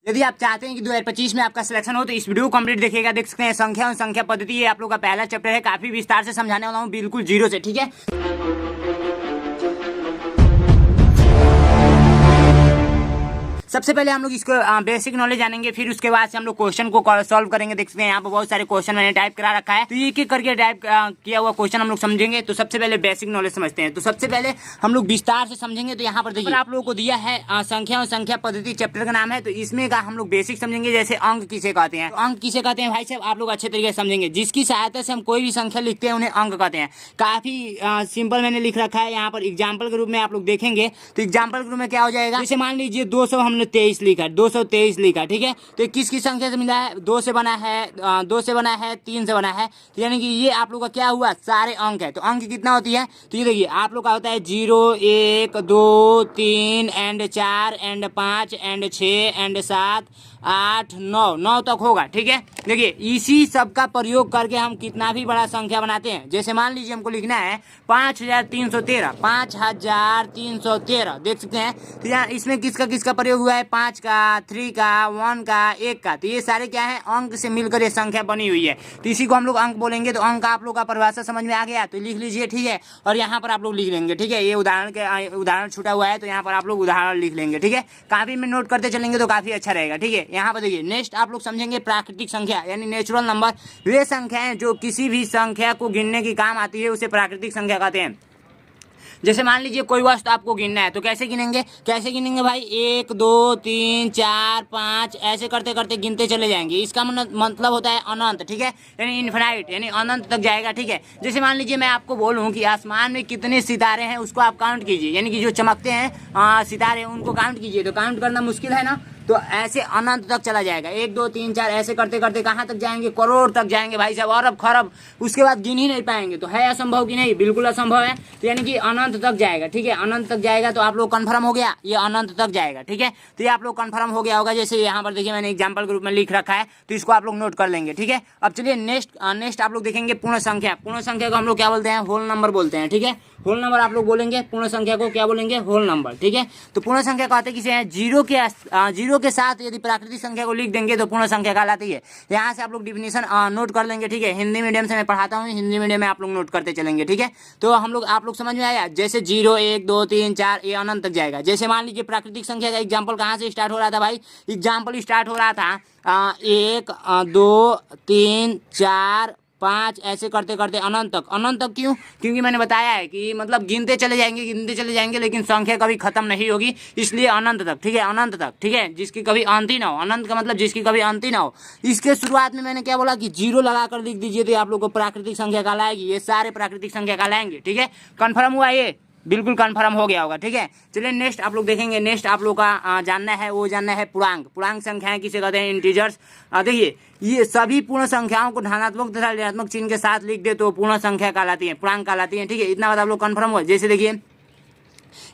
यदि आप चाहते हैं कि 2025 में आपका सिलेक्शन हो तो इस वीडियो को कंप्लीट देखिएगा। देख सकते हैं संख्या और संख्या पद्धति, ये आप लोग का पहला चैप्टर है। काफी विस्तार से समझाने वाला हूँ, बिल्कुल जीरो से, ठीक है। सबसे पहले हम लोग इसको बेसिक नॉलेज जानेंगे, फिर उसके बाद से हम लोग क्वेश्चन को सॉल्व करेंगे। देख सकते हैं यहाँ पर बहुत सारे क्वेश्चन मैंने टाइप करा रखा है, तो एक एक करके टाइप किया हुआ क्वेश्चन हम लोग समझेंगे। तो सबसे पहले बेसिक नॉलेज समझते हैं। तो सबसे पहले हम लोग विस्तार से समझेंगे। तो यहाँ पर देखिए आप लोगों को दिया है संख्या और संख्या पद्धति, चैप्टर का नाम है। तो इसमें का हम लोग बेसिक समझेंगे, जैसे अंक किसे कहते हैं। तो अंक किसे कहते हैं भाई साहब, आप लोग अच्छे तरीके से समझेंगे। जिसकी सहायता से हम कोई भी संख्या लिखते हैं उन्हें अंक कहते हैं। काफी सिंपल मैंने लिख रखा है। यहाँ पर एग्जाम्पल के रूप में आप लोग देखेंगे तो एग्जाम्पल के रूप में क्या हो जाएगा, जैसे मान लीजिए 200 हमने 23 लिखा, 223 लिखा, ठीक है। तो किसकी संख्या से मिला है, 2 से बना है, 2 से बना है, 3 से बना है। तो यानी कि ये आप लोग का क्या हुआ, सारे अंक है। तो अंक कितना होती है, तो ये देखिए आप लोग का होता है 0, 1, 2, 3 एंड 4 एंड 5 एंड 6 एंड 7, 8, 9 तक होगा, ठीक है। देखिए इसी सब का प्रयोग करके हम कितना भी बड़ा संख्या बनाते हैं। जैसे मान लीजिए हमको लिखना है 5313, 5313, देख सकते हैं। तो यहाँ इसमें किसका किसका प्रयोग हुआ है, 5 का, 3 का, 1 का, 1 का। तो ये सारे क्या है, अंक से मिलकर ये संख्या बनी हुई है। तो इसी को हम लोग अंक बोलेंगे। तो अंक आप लोग का परिभाषा समझ में आ गया, तो लिख लीजिए, ठीक है। और यहाँ पर आप लोग लिख लेंगे, ठीक है। ये उदाहरण छूटा हुआ है, तो यहाँ पर आप लोग उदाहरण लिख लेंगे, ठीक है। काफी में नोट करते चलेंगे तो काफी अच्छा रहेगा, ठीक है। यहाँ पर देखिए नेक्स्ट आप लोग समझेंगे प्राकृतिक संख्या, यानी नेचुरल नंबर। वे संख्याएं जो किसी भी संख्या को गिनने की काम आती है उसे प्राकृतिक संख्या कहते हैं। जैसे मान लीजिए कोई वस्तु आपको गिनना है, तो कैसे गिनेंगे भाई, 1, 2, 3, 4, 5 ऐसे करते करते गिनते चले जाएंगे। इसका मतलब होता है अनंत, ठीक है, यानी इन्फिनाइट, यानी अनंत तक जाएगा, ठीक है। जैसे मान लीजिए मैं आपको बोलूं कि आसमान में कितने सितारे हैं, उसको आप काउंट कीजिए, यानी कि जो चमकते हैं सितारे उनको काउंट कीजिए। तो काउंट करना मुश्किल है ना, तो ऐसे अनंत तक चला जाएगा। 1, 2, 3, 4 ऐसे करते करते कहाँ तक जाएंगे, करोड़ तक जाएंगे भाई साहब, अरब खरब, उसके बाद गिन ही नहीं पाएंगे। तो है असंभव कि नहीं, बिल्कुल असंभव है। तो यानी कि अनंत तक जाएगा, ठीक है, अनंत तक जाएगा। तो आप लोग कंफर्म हो गया, ये अनंत तक जाएगा, ठीक है। तो ये आप लोग कंफर्म हो गया होगा। जैसे यहाँ पर देखिए मैंने एग्जाम्पल के रूप में लिख रखा है, तो इसको आप लोग नोट कर लेंगे, ठीक है। अब चलिए नेक्स्ट आप लोग देखेंगे पूर्ण संख्या। पूर्ण संख्या को हम लोग क्या बोलते हैं, होल नंबर बोलते हैं, ठीक है। होल नंबर आप लोग बोलेंगे, पूर्ण संख्या को क्या बोलेंगे, होल नंबर, ठीक है। तो पूर्ण संख्या कहते हैं किसे हैं, जीरो के साथ यदि प्राकृतिक संख्या को लिख देंगे तो पूर्ण संख्या कहलाती है। यहाँ से आप लोग डिफिनेशन नोट कर लेंगे, ठीक है। हिंदी मीडियम से मैं पढ़ाता हूँ, हिंदी मीडियम में आप लोग नोट करते चलेंगे, ठीक है। तो आप लोग समझ में आया। जैसे 0, 1, 2, 3, 4 ये अनंत तक जाएगा। जैसे मान लीजिए प्राकृतिक संख्या का एग्जाम्पल कहाँ से स्टार्ट हो रहा था भाई, एग्जाम्पल स्टार्ट हो रहा था 1, 2, 3, 4, 5 ऐसे करते करते अनंत तक क्यों, क्योंकि मैंने बताया है कि मतलब गिनते चले जाएंगे लेकिन संख्या कभी खत्म नहीं होगी, इसलिए अनंत तक, ठीक है, अनंत तक, ठीक है, जिसकी कभी अंत ही ना हो। अनंत का मतलब जिसकी कभी अंत ही ना हो। इसके शुरुआत में मैंने क्या बोला कि 0 लगाकर लिख दीजिए, तो आप लोग को प्राकृतिक संख्या कहलाएगी। ये सारे प्राकृतिक संख्या कहलाएंगे, ठीक है। कन्फर्म हुआ, ये बिल्कुल कन्फर्म हो गया होगा, ठीक है। चलिए नेक्स्ट आप लोग देखेंगे। नेक्स्ट आप लोग का जानना है पूर्णांक संख्याएं किसे कहते हैं, इंटीजर्स। देखिए ये सभी पूर्ण संख्याओं को धनात्मक तथा ऋणात्मक चिन्ह के साथ लिख दे तो पूर्ण संख्या कहलाती है, पूर्णांक कहलाती है, ठीक है। इतना बात आप लोग कन्फर्म हुआ। जैसे देखिए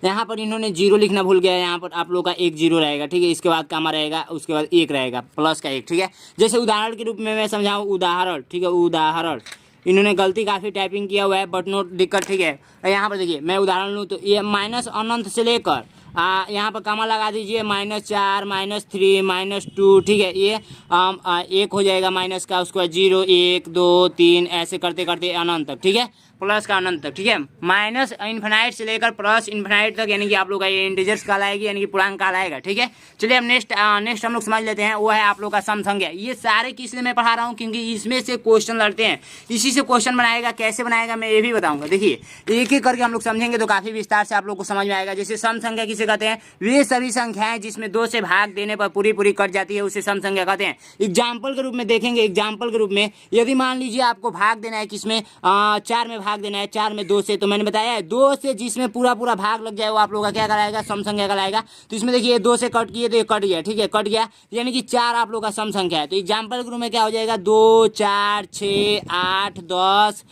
यहाँ पर इन्होंने 0 लिखना भूल गया है, यहाँ पर आप लोग का 1 0 रहेगा, ठीक है। इसके बाद कामा रहेगा, उसके बाद 1 रहेगा, प्लस का 1, ठीक है। जैसे उदाहरण के रूप में मैं समझाऊँ, उदाहरण, ठीक है, उदाहरण। इन्होंने गलती काफ़ी टाइपिंग किया हुआ है, बट नोट दिक्कत, ठीक है। यहाँ पर देखिए मैं उदाहरण लूँ तो ये माइनस अनंत से लेकर यहाँ पर कामा लगा दीजिए, -4, -3, -2, ठीक है। ये 1 हो जाएगा माइनस का, उसके बाद 0, 1, 2, 3 ऐसे करते करते अनंत तक, ठीक है, प्लस का अनंत तक, ठीक है। माइनस इन्फिनाइट से लेकर प्लस इन्फिनाइट तक, यानी कि आप लोग का ये इंटीजर्स कहलाएगी, यानी कि पूर्णांक कहलाएगा, ठीक है। चलिए अब नेक्स्ट हम लोग समझ लेते हैं, वो है आप लोग का सम संख्या। ये सारे किस लिए मैं पढ़ा रहा हूँ, क्योंकि इसमें से क्वेश्चन लड़ते हैं, इसी से क्वेश्चन बनाएगा। कैसे बनाएगा मैं ये भी बताऊंगा। देखिए एक एक करके हम लोग समझेंगे तो काफी विस्तार से आप लोग को समझ में आएगा। जैसे सम संख्या किसे कहते हैं, वे सभी संख्याएं जिसमें 2 से भाग देने पर पूरी कट जाती है उसे सम संख्या कहते हैं। एग्जाम्पल के रूप में देखेंगे, एग्जाम्पल के रूप में यदि मान लीजिए आपको भाग देना है किसमें, 4 में भाग देना है, 4 में 2 से, तो मैंने बताया है 2 से जिसमें पूरा भाग लग जाए वो आप लोग का क्या कहलाएगा, सम संख्या कहलाएगा। तो इसमें देखिए 2 से कट किए तो ये कट गया, ठीक है, कट गया, यानी कि 4 आप लोग का सम संख्या है। तो एग्जाम्पल के रूप में क्या हो जाएगा, 2, 4, 6, 8, 10,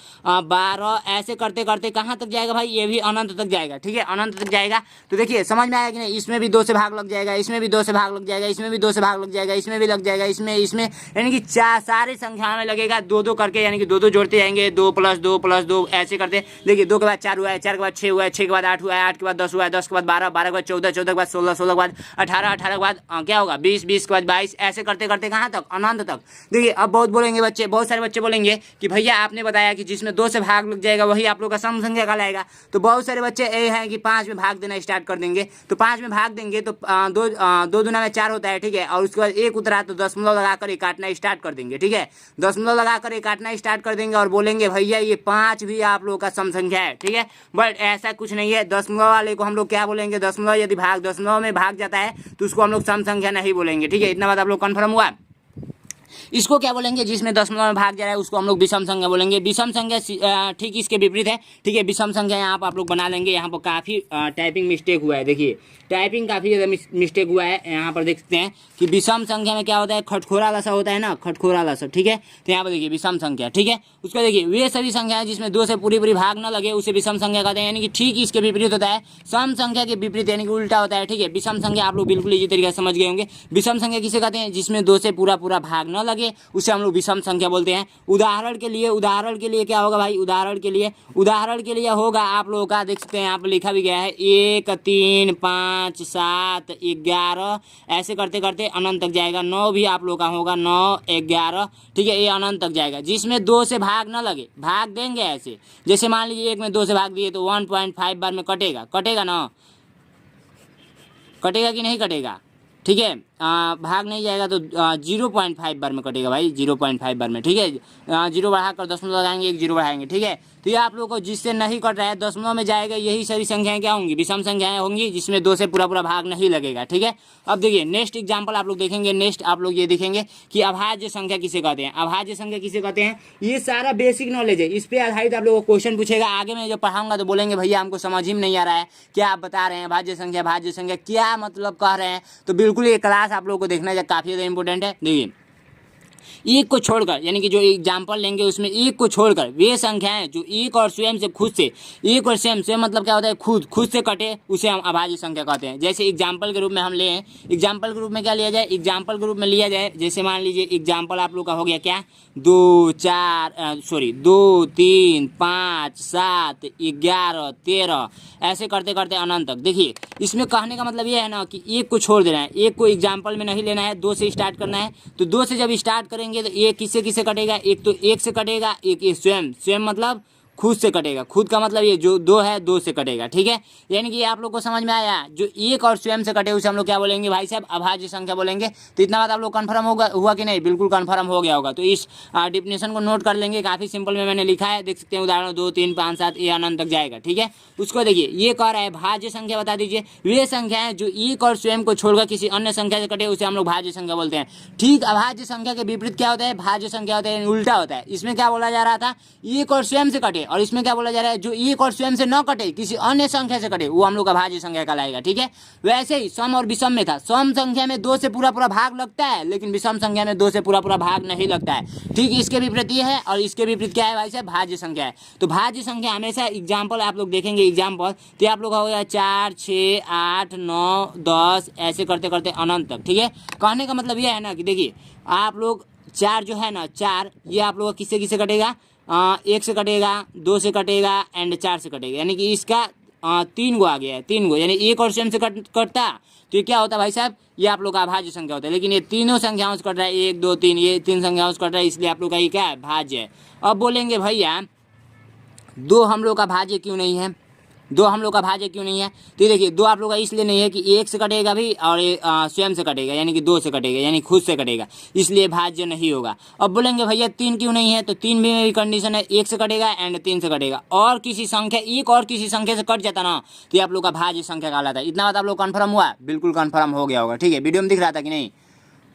12 ऐसे करते करते कहाँ तक जाएगा भाई, ये भी अनंत तक जाएगा, ठीक है, अनंत तक जाएगा। तो देखिए समझ में आया कि नहीं, इसमें भी 2 से भाग लग जाएगा, इसमें भी 2 से भाग लग जाएगा, इसमें भी 2 से भाग लग जाएगा, इसमें भी लग जाएगा, इसमें यानी कि 4 सारे संख्या में लगेगा 2 करके, यानी कि 2 जोड़ते जाएंगे, 2 + 2 + 2 लोग ऐसे करते हैं। देखिए 2 के बाद 4 हुआ है, 4 के बाद 6 हुआ है, 6 के बाद 8 हुआ है, 8 के बाद 10 हुआ है, 10 के बाद 12, 12 के बाद 14, 14 के बाद 16, 16 के बाद 18, 18 के बाद क्या होगा 20, 20 के बाद 22, ऐसे करते करते कहाँ तक, अनंत तक। देखिए अब बहुत बोलेंगे बच्चे, बहुत सारे बच्चे बोलेंगे कि भैया आपने बताया कि जिसमें 2 से भाग लग जाएगा वही आप लोग का सम संख्या कहलाएगा। तो बहुत सारे बच्चे ये हैं कि 5 में भाग देना स्टार्ट कर देंगे। तो 5 में भाग देंगे तो 2 दूना में 4 होता है, ठीक है। और उसके बाद 1 उतरा तो दशमलव लगाकर ये काटना स्टार्ट कर देंगे, ठीक है। दशमलव लगाकर ये काटना स्टार्ट कर देंगे और बोलेंगे भैया ये 5 भी आप लोग का सम संख्या है, ठीक है। बट ऐसा कुछ नहीं है। दशमलव वाले को हम लोग क्या बोलेंगे, दशमलव यदि दशमलव में भाग जाता है तो उसको हम लोग सम संख्या नहीं बोलेंगे, ठीक है। इतना बात आप लोग कन्फर्म हुआ। इसको क्या बोलेंगे, जिसमें दशमलव में भाग जा रहा है उसको हम लोग विषम संख्या बोलेंगे। विषम संख्या ठीक इसके विपरीत है, ठीक है। विषम संख्या यहाँ पर आप लोग बना लेंगे। यहाँ पर काफ़ी टाइपिंग मिस्टेक हुआ है, देखिए टाइपिंग काफ़ी ज़्यादा मिस्टेक हुआ है। यहाँ पर देख सकते हैं कि विषम संख्या में क्या होता है, खटखोरा लसा होता है ना, खटखोरा लसा, ठीक है। तो यहाँ पर देखिए विषम संख्या, ठीक है। उसको देखिए वे सभी संख्याएं जिसमें 2 से पूरी भाग न लगे उसे विषम संख्या कहते हैं, यानी कि ठीक इसके विपरीत होता है। सम संख्या के विपरीत यानी कि उल्टा होता है, ठीक है। विषम संख्या आप लोग बिल्कुल इसी तरीके से समझ गए होंगे। विषम संख्या किसे कहते हैं, जिसमें 2 से पूरा भाग न लगे उसे हम लोग विषम संख्या बोलते हैं। उदाहरण के लिए क्या होगा भाई, उदाहरण के लिए होगा आप लोगों का, देख सकते हैं यहाँ पर लिखा भी गया है 1, 3, 5, 7, 11, ऐसे करते करते अनंत तक जाएगा। 9 भी आप लोगों का होगा, 9, 11, ठीक है। ये अनंत तक जाएगा जिसमें 2 से भाग न लगे, भाग देंगे ऐसे। जैसे मान लीजिए 1 में 2 से भाग दिए तो 1.5 बार में कटेगा ना, कटेगा कि नहीं कटेगा, ठीक है। भाग नहीं जाएगा तो 0.5 बार में कटेगा भाई, 0.5 बार में, ठीक है। 0 बढ़ाकर दशमलव लगाएंगे, 1 0 बढ़ाएंगे, ठीक है। तो ये आप लोगों को जिससे नहीं कट रहा है दशमलव में जाएगा, यही सारी संख्याएं क्या होंगी, विषम संख्याएं होंगी जिसमें 2 से पूरा भाग नहीं लगेगा, ठीक है। अब देखिए नेक्स्ट एग्जाम्पल आप लोग देखेंगे। नेक्स्ट आप लोग ये देखेंगे कि अभाज्य संख्या किसे कहते हैं, अभाज्य संख्या किसे कहते हैं। ये सारा बेसिक नॉलेज है, इस पर आधारित आप लोगों को क्वेश्चन पूछेगा। आगे मैं जब पढ़ाऊंगा तो बोलेंगे भैया हमको समझ ही में नहीं आ रहा है, क्या आप बता रहे हैं भाज्य संख्या क्या मतलब कह रहे हैं। तो बिल्कुल ये क्लास आप लोगों को देखना काफ़ी ज़्यादा इंपॉर्टेंट है। देखिए एक को छोड़कर, यानी कि जो एग्जाम्पल लेंगे उसमें एक को छोड़कर वे संख्याएं जो एक और स्वयं से खुद से, एक और स्वयं मतलब क्या होता है, खुद से कटे, उसे हम अभाज्य संख्या कहते हैं। जैसे एग्जाम्पल के रूप में हम लें, एग्जाम्पल के रूप में क्या लिया जाए, एग्जाम्पल के रूप में लिया जाए, जैसे मान लीजिए एग्जाम्पल आप लोग का हो गया क्या, 2, 3, 5, 7, 11, 13, ऐसे करते करते अनंत तक। देखिए इसमें कहने का मतलब ये है ना कि एक को छोड़ देना है, एक को एग्जाम्पल में नहीं लेना है, 2 से स्टार्ट करना है। तो 2 से जब स्टार्ट करेंगे तो एक किससे कटेगा, एक तो 1 से कटेगा, एक स्वयं मतलब खुद से कटेगा। खुद का मतलब ये जो 2 है 2 से कटेगा, ठीक है। यानी कि आप लोग को समझ में आया, जो एक और स्वयं से कटे उसे हम लोग क्या बोलेंगे भाई साहब, अभाज्य संख्या बोलेंगे। तो इतना बात आप लोग कन्फर्म हुआ कि नहीं, बिल्कुल कन्फर्म हो गया होगा। तो इस डिफिनेशन को नोट कर लेंगे, काफ़ी सिंपल में मैंने लिखा है, देख सकते हैं उदाहरण 2, 3, 5, 7 ये अनंत तक जाएगा, ठीक है। उसको देखिए ये कह रहा है भाज्य संख्या बता दीजिए वे संख्याएं जो एक और स्वयं को छोड़कर किसी अन्य संख्या से कटे उसे हम लोग भाज्य संख्या बोलते हैं। ठीक अभाज्य संख्या के विपरीत क्या होता है, भाज्य संख्या होता है, उल्टा होता है। इसमें क्या बोला जा रहा था, एक और स्वयं से कटे, और इसमें क्या बोला जा रहा है, जो एक और स्वयं से न कटे किसी अन्य संख्या से कटे वो हम लोग का भाज्य संख्या कहलाएगा, ठीक है। वैसे ही सम और विषम में था, सम संख्या में 2 से पूरा भाग लगता है, लेकिन विषम संख्या में 2 से पूरा भाग नहीं लगता है। ठीक इसके विपरीत ये है, और इसके विपरीत क्या है भाई साहब, भाज्य संख्या है। तो भाज्य संख्या हमेशा एग्जाम्पल आप लोग देखेंगे, एग्जाम्पल तो आप लोग हो गया 4, 6, 8, 9, 10 ऐसे करते करते अनंत तक, ठीक है। कहने का मतलब ये है ना कि देखिए आप लोग 4 जो है ना, 4 ये आप लोग किससे किससे कटेगा, 1 से कटेगा, 2 से कटेगा एंड 4 से कटेगा। यानी कि इसका 3 गो आ गया है, 3 गो, यानी एक और स्वयं से कटता तो ये क्या होता है भाई साहब, ये आप लोग का अभाज्य संख्या होता है। लेकिन ये तीनों संख्याओं से कट रहा है, 1, 2, 3, ये 3 संख्याओं से कट रहा है, इसलिए आप लोग का ये क्या है, भाज्य है। अब बोलेंगे भैया 2 हम लोग का भाज्य क्यों नहीं है, 2 हम लोग का भाज्य क्यों नहीं है। तो देखिए 2 आप लोग का इसलिए नहीं है कि 1 से कटेगा भी और स्वयं से कटेगा, यानी कि 2 से कटेगा, यानी खुद से कटेगा, इसलिए भाज्य नहीं होगा। अब बोलेंगे भैया 3 क्यों नहीं है, तो 3 भी मेरी कंडीशन है, 1 से कटेगा एंड 3 से कटेगा, और किसी संख्या एक और किसी संख्या से कट जाता ना तो ये आप लोग का भाज्य संख्या कहलाता है। इतना बात आप लोग कन्फर्म हुआ, बिल्कुल कन्फर्म हो गया होगा, ठीक है। वीडियो में दिख रहा था कि नहीं,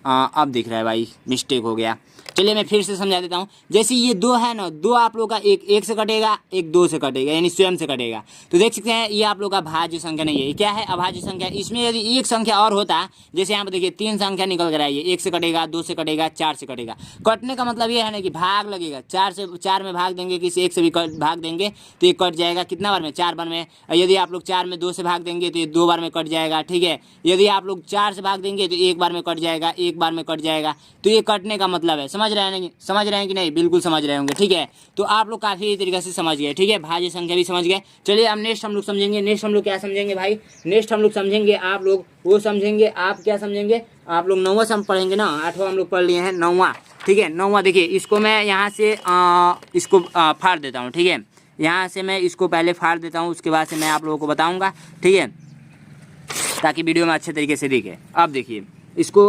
अब दिख रहा है भाई, मिस्टेक हो गया। चलिए मैं फिर से समझा देता हूँ। जैसे ये 2 है ना, 2 आप लोग का एक 1 से कटेगा, एक 2 से कटेगा, यानी स्वयं से कटेगा। तो देख सकते हैं ये आप लोग का भाज्य संख्या नहीं है, ये क्या है, अभाज्य संख्या। इसमें यदि एक संख्या और होता, जैसे यहाँ पर देखिए 3 संख्या निकल कर आई है, 1 से कटेगा, 2 से कटेगा, 4 से कटेगा। कटने का मतलब ये है ना कि भाग लगेगा, 4 में भाग देंगे, किसी 1 से भी भाग देंगे तो ये कट जाएगा, कितना बार में, 4 बार में। यदि आप लोग 4 में 2 से भाग देंगे तो ये 2 बार में कट जाएगा, ठीक है। यदि आप लोग 4 से भाग देंगे तो 1 बार में कट जाएगा, 1 बार में कट जाएगा। तो ये कटने का मतलब है, समझ समझ रहे हैं कि नहीं? बिल्कुल समझ रहे होंगे, ठीक है। तो आप लोग काफ़ी तरीके से समझ गए, ठीक है, भाज्य संख्या भी समझ गए। चलिए अब नेक्स्ट हम लोग समझेंगे। नेक्स्ट हम लोग क्या समझेंगे भाई? नेक्स्ट हम लोग समझेंगे, आप लोग वो समझेंगे, आप क्या समझेंगे? आप लोग 9वां सम पढ़ेंगे ना, 8वां हम लोग पढ़ लिए हैं, 9वां, ठीक है। 9वां देखिए, इसको मैं यहाँ से इसको फाड़ देता हूँ, ठीक है। यहाँ से मैं इसको पहले फाड़ देता हूँ, उसके बाद से मैं आप लोगों को बताऊँगा, ठीक है, ताकि वीडियो में अच्छे तरीके से दिखे। अब देखिए इसको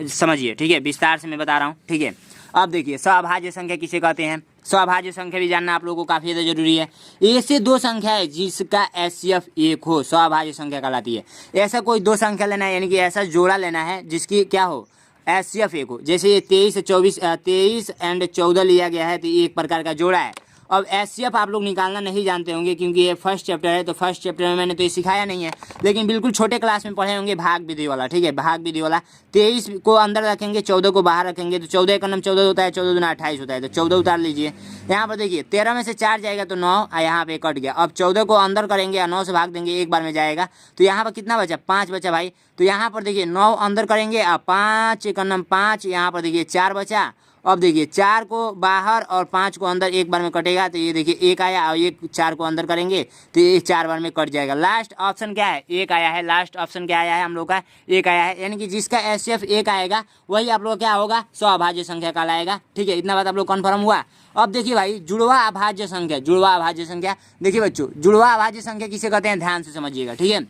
समझिए, ठीक है, विस्तार से मैं बता रहा हूँ, ठीक है। अब देखिए सभाज्य संख्या किसे कहते हैं? सभाज्य संख्या भी जानना आप लोगों को काफ़ी ज़्यादा जरूरी है। ऐसे दो संख्या है जिसका एचसीएफ 1 हो, सभाज्य संख्या कहलाती है। ऐसा कोई दो संख्या लेना है, यानी कि ऐसा जोड़ा लेना है जिसकी क्या हो, एचसीएफ 1 हो। जैसे ये 23 एंड 14 लिया गया है, तो ये एक प्रकार का जोड़ा है। अब एचसीएफ आप लोग निकालना नहीं जानते होंगे क्योंकि ये फर्स्ट चैप्टर है, तो फर्स्ट चैप्टर में मैंने तो ये सिखाया नहीं है, लेकिन बिल्कुल छोटे क्लास में पढ़े होंगे भाग विधि वाला, ठीक है, भाग विधि वाला। 23 को अंदर रखेंगे, 14 को बाहर रखेंगे, तो 14 का नाम 14 होता है, 14 दूना 28 होता है, तो 14 उतार लीजिए। यहाँ पर देखिए 13 में से 4 जाएगा तो 9, यहाँ पे कट गया। अब 14 को अंदर करेंगे, 9 से भाग देंगे, एक बार में जाएगा, तो यहाँ पर कितना बचा? 5 बचा भाई। तो यहाँ पर देखिए 9 अंदर करेंगे, 5 का नाम 5, यहाँ पर देखिए 4 बचा। अब देखिए 4 को बाहर और 5 को अंदर एक बार में कटेगा, तो ये देखिए 1 आया, और ये 4 को अंदर करेंगे तो ये 4 बार में कट जाएगा। लास्ट ऑप्शन क्या है? 1 आया है। लास्ट ऑप्शन क्या आया है हम लोग का? 1 आया है, यानी कि जिसका एचसीएफ 1 आएगा वही आप लोग क्या होगा? सभाज्य संख्या कहलाएगा, ठीक है। इतना बात आप लोग कन्फर्म हुआ। अब देखिए भाई जुड़वा अभाज्य संख्या, जुड़वा अभाज्य संख्या देखिए बच्चों, जुड़वा अभाज्य संख्या किसे कहते हैं? ध्यान से समझिएगा, ठीक है।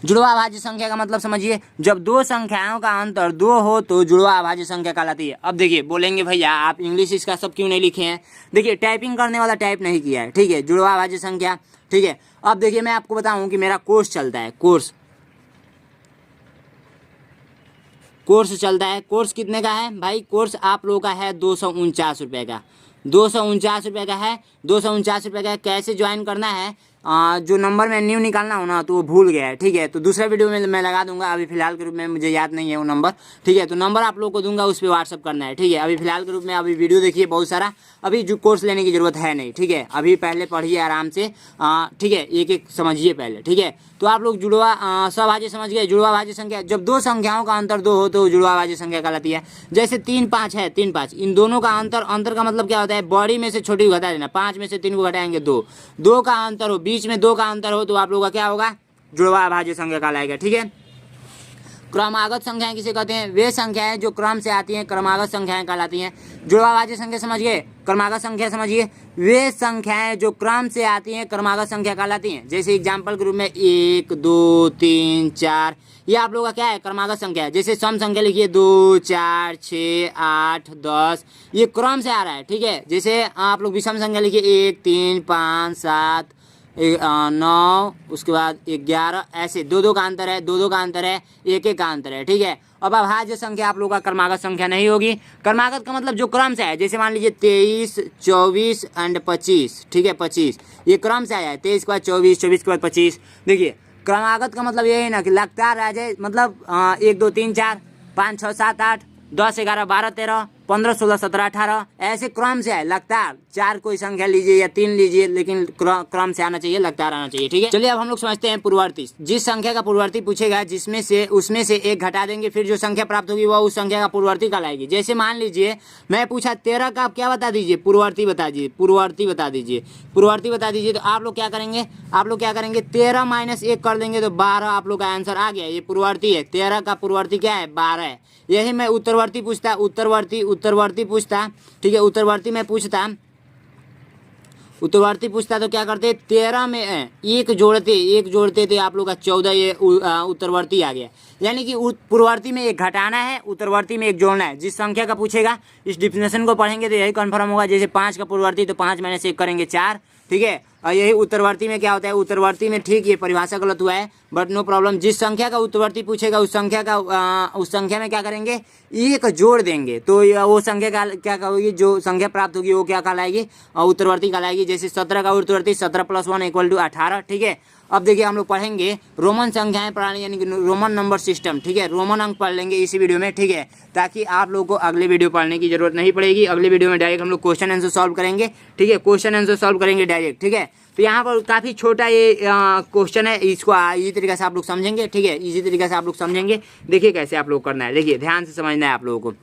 जुड़वा अभाज्य संख्या का मतलब समझिए, जब दो संख्याओं का अंतर 2 हो तो जुड़वा अभाज्य संख्या कहलाती है। अब देखिए बोलेंगे भैया आप इंग्लिश इसका सब क्यों नहीं लिखे हैं? देखिए टाइपिंग करने वाला टाइप नहीं किया है, ठीक है, जुड़वा अभाज्य संख्या, ठीक है। अब देखिए मैं आपको बताऊं कि मेरा कोर्स चलता है, कोर्स चलता है। कोर्स कितने का है भाई? कोर्स आप लोगों का है 249 रुपये का, 249 रुपये का है, 249 रुपये का है। कैसे ज्वाइन करना है? जो नंबर में न्यू निकालना हो ना, तो वो भूल गया है, ठीक है, तो दूसरा वीडियो में मैं लगा दूंगा। अभी फिलहाल के रूप में मुझे याद नहीं है वो नंबर, ठीक है, तो नंबर आप लोगों को दूंगा, उस पर व्हाट्सअप करना है, ठीक है। अभी फिलहाल के रूप में अभी वीडियो देखिए बहुत सारा, अभी जो कोर्स लेने की जरूरत है नहीं, ठीक है। अभी पहले पढ़िए आराम से, ठीक है, एक एक समझिए पहले, ठीक है। तो आप लोग जुड़वा सभाज्य समझ गए। जुड़वा भाज्य संख्या, जब दो संख्याओं का अंतर 2 हो तो जुड़वा भाज्य संख्या कहलाती है। जैसे 3 5 है, 3 5, इन दोनों का अंतर का मतलब क्या होता है? बड़ी में से छोटी को घटा देना। 5 में से 3 को घटाएंगे 2, 2 का अंतर हो, बीच में 2 का अंतर हो, तो आप लोगों का क्या होगा? जुड़वा भाज्य संख्या कहलाएगा, ठीक है। क्रमागत संख्याएं किसे कहते हैं? वे संख्याएं जो क्रम से आती हैं क्रमागत संख्याएं कहलाती हैं। जुड़वा भाज्य संख्या समझ गए, क्रमागत संख्या समझिए, वे संख्याएं जो क्रम से आती हैं क्रमागत संख्या कहलाती हैं। जैसे एग्जाम्पल के रूप में 1 2 3 4, ये आप लोगों का क्या है? क्रमागत संख्या है। जैसे सम संख्या लिखिए 2 4 6 8 10, ये क्रम से आ रहा है, ठीक है। जैसे आप लोग विषम संख्या लिखिए 1 3 5 7 9, उसके बाद 11, ऐसे 2 का अंतर है, 2 का अंतर है, 1 का अंतर है, ठीक है। अब अभाज्य संख्या आप लोगों का क्रमागत संख्या नहीं होगी। क्रमागत का मतलब जो क्रम से है, जैसे मान लीजिए 23 24 एंड 25, ठीक है, 25 ये क्रम से आया है, 23 के बाद 24, 24 के बाद 25। देखिए क्रमागत का मतलब ये है ना कि लगातार आ जाए, मतलब 1 2 3 4 5 6 7 8 10 11 12 13 15 16 17 18 ऐसे क्रम से है, लगातार। 4 कोई संख्या लीजिए या 3 लीजिए, लेकिन क्रम से आना चाहिए, लगातार आना चाहिए, ठीक है। चलिए अब हम लोग समझते हैं पूर्ववर्ती। जिस संख्या का पूर्ववर्ती पूछेगा, जिसमें से उसमें से 1 घटा देंगे, फिर जो संख्या प्राप्त होगी वह उस संख्या का पूर्ववर्ती कहलाएगी। जैसे मान लीजिए मैं पूछा 13 का, आप क्या बता दीजिए? पूर्ववर्ती बता दीजिए, पूर्ववर्ती बता दीजिए, पूर्ववर्ती बता दीजिए। तो आप लोग क्या करेंगे? आप लोग क्या करेंगे? 13 - 1 कर देंगे तो 12 आप लोग का आंसर आ गया। ये पूर्ववर्ती है। 13 का पूर्ववर्ती क्या है? 12 है। यही मैं उत्तरवर्ती पूछता, उत्तरवर्ती पूछता, ठीक है, उत्तरवर्ती में पूछता, उत्तरवर्ती पूछता तो क्या करते? 13 में 1 जोड़ते थे आप लोग का 14, ये उत्तरवर्ती आ गया। यानी कि पूर्ववर्ती में 1 घटाना है, उत्तरवर्ती में 1 जोड़ना है। जिस संख्या का पूछेगा इस डिफिनेशन को पढ़ेंगे तो यही कन्फर्म होगा। जैसे 5 का पूर्ववर्ती तो 5 - 1 करेंगे 4, ठीक है। और यही उत्तरवर्ती में क्या होता है? उत्तरवर्ती में, ठीक, ये परिभाषा गलत हुआ है बट नो प्रॉब्लम। जिस संख्या का उत्तरवर्ती पूछेगा उस संख्या में क्या करेंगे? 1 जोड़ देंगे, तो वो संख्या का क्या कहोगी? जो संख्या प्राप्त होगी वो क्या कहलाएगी? उत्तरवर्ती कहलाएगी। जैसे 17 का उत्तरवर्ती 17 + 1 = 18, ठीक है। अब देखिए हम लोग पढ़ेंगे रोमन संख्याएं प्रणाली, यानी कि रोमन नंबर सिस्टम, ठीक है। रोमन अंक पढ़ लेंगे इसी वीडियो में, ठीक है, ताकि आप लोगों को अगले वीडियो पढ़ने की जरूरत नहीं पड़ेगी। अगले वीडियो में डायरेक्ट हम लोग क्वेश्चन आंसर सॉल्व करेंगे, ठीक है, क्वेश्चन आंसर सॉल्व करेंगे डायरेक्ट, ठीक है। तो यहाँ पर काफ़ी छोटा ये क्वेश्चन है, इसको इसी तरीके से आप लोग समझेंगे, ठीक है, इसी तरीके से आप लोग समझेंगे। देखिए कैसे आप लोग करना है, देखिए ध्यान से समझना है आप लोगों को।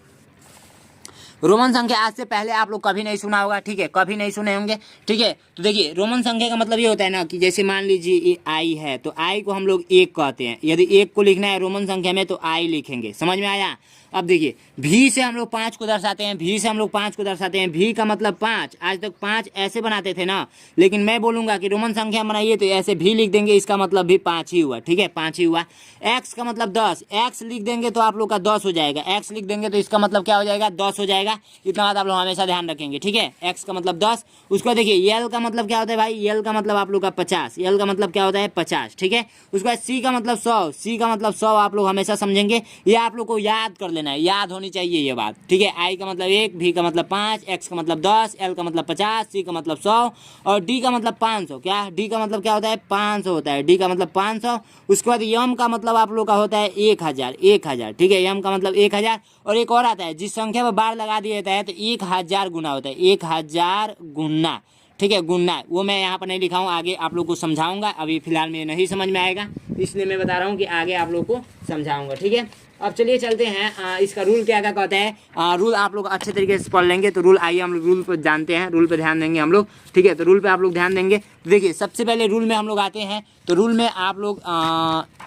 रोमन संख्या आज से पहले आप लोग कभी नहीं सुना होगा, ठीक है, कभी नहीं सुने होंगे, ठीक है। तो देखिए रोमन संख्या का मतलब ये होता है ना कि जैसे मान लीजिए ये आई है तो आई को हम लोग 1 कहते हैं। यदि 1 को लिखना है रोमन संख्या में तो आई लिखेंगे, समझ में आया। अब देखिए भी से हम लोग 5 को दर्शाते हैं, भी से हम लोग 5 को दर्शाते हैं, भी का मतलब 5। आज तक 5 ऐसे बनाते थे ना, लेकिन मैं बोलूंगा कि रोमन संख्या बनाइए तो ऐसे भी लिख देंगे, इसका मतलब भी 5 ही हुआ, ठीक है, 5 ही हुआ। एक्स का मतलब 10, एक्स लिख देंगे तो आप लोग का 10 हो जाएगा, एक्स लिख देंगे तो इसका मतलब क्या हो जाएगा, 10 हो जाएगा। इतना बात आप लोग हमेशा ध्यान रखेंगे, ठीक है। एक्स का मतलब 10। उसको देखिए यल का मतलब क्या होता है भाई, यल का मतलब आप लोग का 50, यल का मतलब क्या होता है 50, ठीक है। उसके बाद सी का मतलब 100, सी का मतलब 100 आप लोग हमेशा समझेंगे, ये आप लोग को याद कर लेना है, याद होनी चाहिए ये बात, ठीक है। आई का मतलब 1, भी का मतलब 5, एक्स का मतलब 10, एल का मतलब 50, सी का मतलब 100 और डी का मतलब 500। क्या डी का मतलब क्या होता है 500 होता है, डी का मतलब 500। उसके बाद यम का मतलब आप लोग का होता है 1000, 1000, ठीक है, यम का मतलब 1000। और एक और आता है जिस संख्या पर बार लगा दिया जाता है तो 1000 गुना होता है, 1000 गुना, ठीक है, गुना। वो मैं यहाँ पर नहीं लिखा हूँ, आगे आप लोग को समझाऊंगा, अभी फिलहाल में नहीं समझ में आएगा इसलिए मैं बता रहा हूँ कि आगे आप लोग को समझाऊंगा, ठीक है। अब चलिए चलते हैं, इसका रूल क्या क्या कहता है। रूल आप लोग अच्छे तरीके से पढ़ लेंगे तो रूल, आइए हम लोग रूल पर जानते हैं, रूल पर ध्यान देंगे हम लोग, ठीक है। तो रूल पे आप लोग ध्यान देंगे। देखिए सबसे पहले रूल में हम लोग आते हैं, तो रूल में आप लोग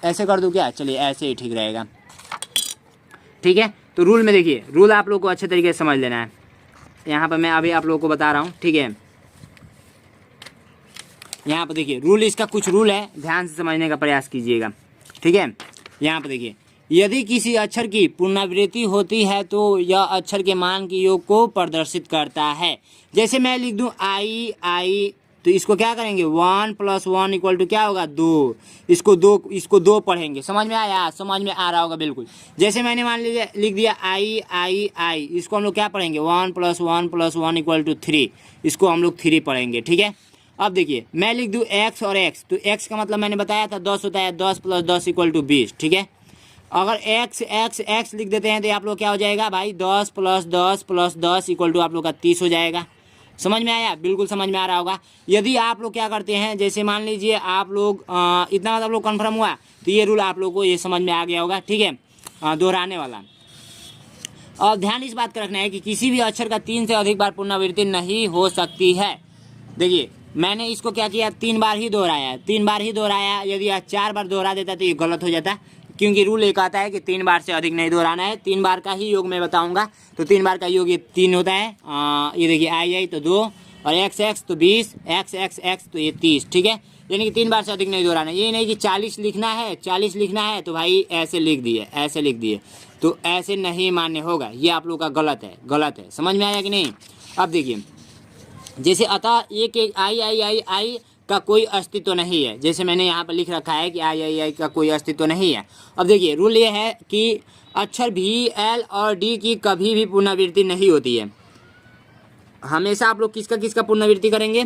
ऐसे कर दूँ क्या, चलिए ऐसे ही ठीक रहेगा, ठीक है। तो रूल में देखिए, रूल आप लोग को अच्छे तरीके से समझ लेना है। यहाँ पर मैं अभी आप लोगों को बता रहा हूँ, ठीक है। यहाँ पर देखिए रूल, इसका कुछ रूल है, ध्यान से समझने का प्रयास कीजिएगा, ठीक है। यहाँ पर देखिए, यदि किसी अक्षर की पुनरावृत्ति होती है तो यह अक्षर के मान के योग को प्रदर्शित करता है। जैसे मैं लिख दूं आई आई, तो इसको क्या करेंगे 1 + 1 = क्या होगा 2। इसको दो पढ़ेंगे, समझ में आया, समझ में आ रहा होगा बिल्कुल। जैसे मैंने मान लीजिए लिख दिया आई आई आई, इसको हम लोग क्या पढ़ेंगे 1 + 1 + 1 = 3, इसको हम लोग 3 पढ़ेंगे, ठीक है। अब देखिए मैं लिख दूं x और x, तो x का मतलब मैंने बताया था 10 होता है, 10 + 10 = 20, ठीक है। अगर x x x लिख देते हैं तो आप लोग क्या हो जाएगा भाई 10 + 10 + 10 = आप लोग का 30 हो जाएगा। समझ में आया, बिल्कुल समझ में आ रहा होगा। यदि आप लोग क्या करते हैं, जैसे मान लीजिए आप लोग इतना मतलब आप लोग कन्फर्म हुआ तो ये रूल आप लोग को ये समझ में आ गया होगा, ठीक है, दोहराने वाला। और ध्यान इस बात का रखना है कि किसी भी अक्षर का 3 से अधिक बार पुनरावृत्ति नहीं हो सकती है। देखिए मैंने इसको क्या किया, 3 बार ही दोहराया, 3 बार ही दोहराया। यदि आप 4 बार दोहरा देता तो ये गलत हो जाता, क्योंकि रूल एक आता है कि 3 बार से अधिक नहीं दोहराना है। 3 बार का ही योग मैं बताऊंगा, तो 3 बार का योग ये 3 होता है। ये देखिए आई आई तो 2 और एक्स एक्स तो 20, एक्स एक्स एक्स तो ये 30, ठीक है। यानी कि 3 बार से अधिक नहीं दोहराना। ये नहीं कि 40 लिखना है, 40 लिखना है तो भाई ऐसे लिख दिए, ऐसे लिख दिए, तो ऐसे नहीं मान्य होगा, ये आप लोग का गलत है, गलत है। समझ में आया कि नहीं। अब देखिए जैसे अतः एक आई आई आई आई का कोई अस्तित्व नहीं है, जैसे मैंने यहाँ पर लिख रखा है कि आई आई आई का कोई अस्तित्व नहीं है। अब देखिए रूल ये है कि अक्षर भी एल और डी की कभी भी पुनरावृत्ति नहीं होती है। हमेशा आप लोग किसका किसका पुनरावृत्ति करेंगे,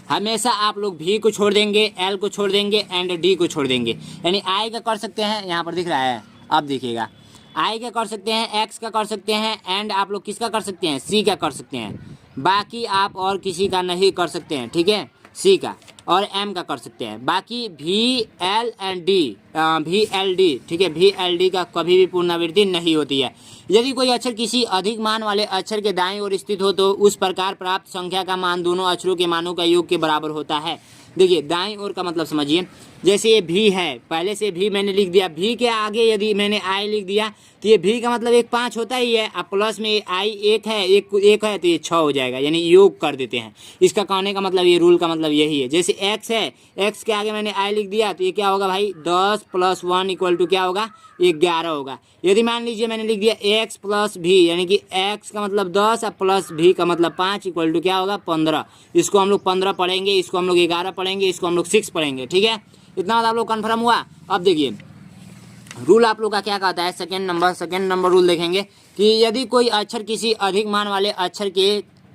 हमेशा आप लोग भी को छोड़ देंगे, एल को छोड़ देंगे एंड डी को छोड़ देंगे। यानी आई का कर सकते हैं, यहाँ पर दिख रहा है, अब देखिएगा आई का कर सकते हैं, एक्स का कर सकते हैं एंड आप लोग किसका कर सकते हैं, सी का कर सकते हैं। बाकी आप और किसी का नहीं कर सकते हैं, ठीक है, सी का और एम का कर सकते हैं। बाकी भी एल एंड डी, भी एल डी, ठीक है, भी एल डी का कभी भी पुनरावृत्ति नहीं होती है। यदि कोई अक्षर किसी अधिक मान वाले अक्षर के दाईं ओर स्थित हो तो उस प्रकार प्राप्त संख्या का मान दोनों अक्षरों के मानों का योग के बराबर होता है। देखिए दाईं ओर का मतलब समझिए, जैसे ये भी है, पहले से भी मैंने लिख दिया, भी के आगे यदि मैंने आई लिख दिया तो ये भी का मतलब एक 5 होता ही है। अब प्लस में आई एक है, एक है तो ये 6 हो जाएगा, यानी योग कर देते हैं। इसका कहने का मतलब, ये रूल का मतलब यही है। जैसे एक्स है, एक्स के आगे मैंने आई लिख दिया तो ये क्या होगा भाई 10 + 1 = क्या होगा 11 होगा। यदि मान लीजिए मैंने लिख दिया एक्स प्लस भी, यानी कि एक्स का मतलब 10 और प्लस भी का मतलब 5 = क्या होगा 15। इसको हम लोग 15 पढ़ेंगे, इसको हम लोग 11 पढ़ेंगे, इसको हम लोग 6 पढ़ेंगे, ठीक है। इतना आप लोग कन्फर्म हुआ। अब देखिए रूल आप लोग का क्या कहता है, सेकेंड नंबर रूल देखेंगे कि यदि कोई अक्षर किसी अधिक मान वाले अक्षर के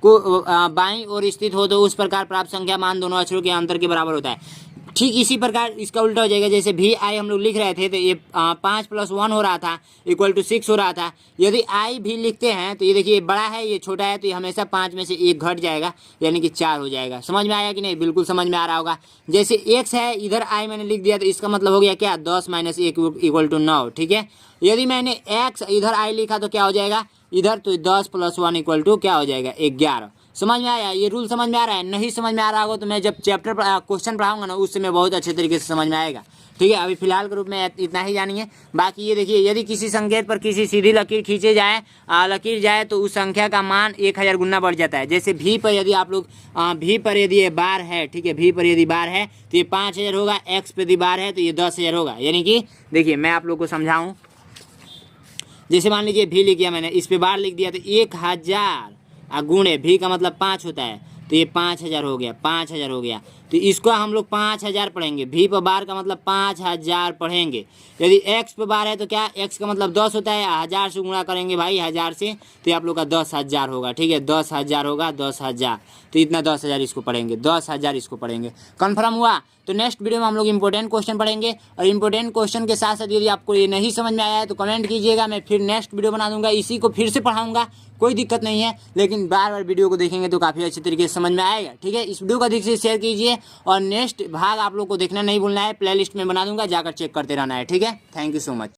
को बाईं ओर स्थित हो तो उस प्रकार प्राप्त संख्या मान दोनों अक्षरों के अंतर के बराबर होता है। ठीक इसी प्रकार इसका उल्टा हो जाएगा। जैसे भी आई हम लोग लिख रहे थे तो ये 5 + 1 हो रहा था = 6 हो रहा था। यदि आई भी लिखते हैं तो ये देखिए बड़ा है ये छोटा है, तो ये हमेशा 5 में से 1 घट जाएगा, यानी कि 4 हो जाएगा। समझ में आया कि नहीं, बिल्कुल समझ में आ रहा होगा। जैसे एक्स है, इधर आई मैंने लिख दिया तो इसका मतलब हो गया क्या 10 - 1 = 9, ठीक है। यदि मैंने एक्स इधर आई लिखा तो क्या हो जाएगा इधर, तो 10 + 1 = क्या हो जाएगा 11। समझ में आया? ये रूल समझ में आ रहा है? नहीं समझ में आ रहा होगा तो मैं जब चैप्टर क्वेश्चन पढ़ाऊंगा ना उस समय बहुत अच्छे तरीके से समझ में आएगा। ठीक है, अभी फिलहाल के रूप में इतना ही जानिए। बाकी ये देखिए, यदि किसी संकेत पर किसी सीधी लकीर खींचे जाए लकीर जाए तो उस संख्या का मान 1000 गुना बढ़ जाता है। जैसे भी पर यदि आप लोग भी पर यदि ये बार है, ठीक है, भी पर यदि बार है तो ये 5000 होगा, एक्स पर यदि बार है तो ये 10000 होगा। यानी कि देखिए मैं आप लोग को समझाऊँ, जैसे मान लीजिए भी लिख दिया मैंने, इस पे बार लिख दिया तो 1000 गुणे भी का मतलब 5 होता है, तो ये 5000 हो गया, 5000 हो गया। तो इसको हम लोग 5000 पढ़ेंगे, भी पर बार का मतलब 5000 पढ़ेंगे। यदि एक्स पे बार है तो क्या, एक्स का मतलब 10 होता है, 1000 से गुणा करेंगे भाई, 1000 से, तो आप लोग का 10000 होगा। ठीक है, 10000 होगा, 10000, तो इतना 10000 इसको पढ़ेंगे, 10000 इसको पढ़ेंगे। कन्फर्म हुआ? तो नेक्स्ट वीडियो में हम लोग इंपॉर्टेंट क्वेश्चन पढ़ेंगे, और इंपॉर्टेंट क्वेश्चन के साथ साथ यदि आपको ये नहीं समझ में आया है तो कमेंट कीजिएगा, मैं फिर नेक्स्ट वीडियो बना दूंगा, इसी को फिर से पढ़ाऊंगा, कोई दिक्कत नहीं है। लेकिन बार बार वीडियो को देखेंगे तो काफ़ी अच्छे तरीके से समझ में आएगा। ठीक है, इस वीडियो को अधिक से शेयर कीजिए, और नेक्स्ट भाग आप लोग को देखना नहीं भूलना है, प्लेलिस्ट में बना दूंगा, जाकर चेक करते रहना है। ठीक है, थैंक यू सो मच।